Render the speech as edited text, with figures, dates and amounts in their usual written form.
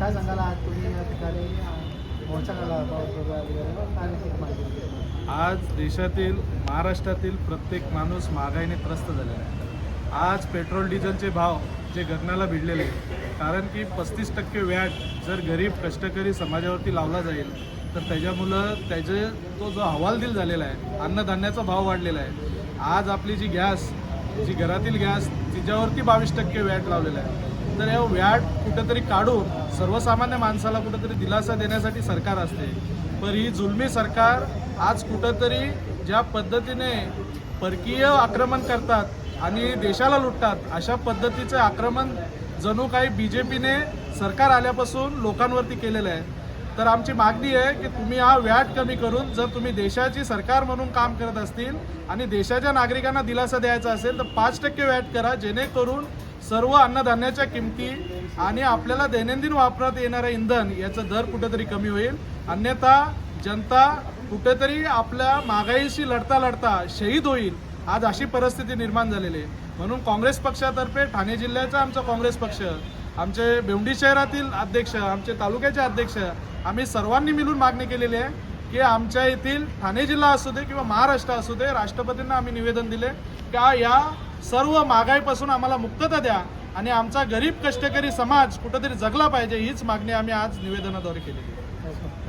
काय सांगाल आज तुम्ही या ठिकाणी मोर्चा काढला आज देशातील महाराष्ट्रातील प्रत्येक माणूस महागाईने त्रस्त झालेला आहे। आज पेट्रोल डिझेलचे भाव जे गगनाला भिडलेले आहेत, कारण की 35% व्याट जर गरीब कष्टकरी समाजावरती लावला जाईल तर त्याच्यामुळं तो जो हवालदिल झालेला आहे, अन्नधान्याचा भाव वाढलेला आहे। आज आपली जी घरातील गॅस तिच्यावरती 22% व्याट लावलेला आहे। तर या व्याट कुठेतरी काढून सर्वसामान्य माणसाला कुठेतरी दिलासा देण्यासाठी सरकार असते, पण ही जुलमी सरकार आज कुठेतरी ज्या पद्धतीने परकीय आक्रमण करतात आणि देशाला लुटतात, अशा पद्धतीचे आक्रमण जणू काही BJPने सरकार आल्यापासून लोकांवरती केलेलं आहे। तर आमची मागणी आहे की तुम्ही हा व्याट कमी करून, जर तुम्ही देशाची सरकार म्हणून काम करत असतील आणि देशाच्या नागरिकांना दिलासा द्यायचा असेल तर 5% व्याट करा, जेणेकरून सर्व अन्नधान्याच्या किमती आणि आपल्याला दैनंदिन वापरात येणारं इंधन याचा दर कुठेतरी कमी होईल। अन्यथा जनता कुठेतरी आपल्या महागाईशी लढता शहीद होईल। आज अशी परिस्थिती निर्माण झालेली आहे। म्हणून काँग्रेस पक्षातर्फे ठाणे जिल्ह्याचा आमचा काँग्रेस पक्ष, आमचे भिवंडी शहरातील अध्यक्ष, आमचे तालुक्याचे अध्यक्ष, आम्ही सर्वांनी मिळून मागणी केलेली आहे की आमच्या येथील ठाणे जिल्हा असू दे किंवा महाराष्ट्र असू दे, राष्ट्रपतींना आम्ही निवेदन दिले की या सर्व महागाईपासून आम्हाला मुक्तता द्या आणि आमचा गरीब कष्टकरी समाज कुठेतरी जगला पाहिजे, हीच मागणी आम्ही आज निवेदनाद्वारे केलेली आहे।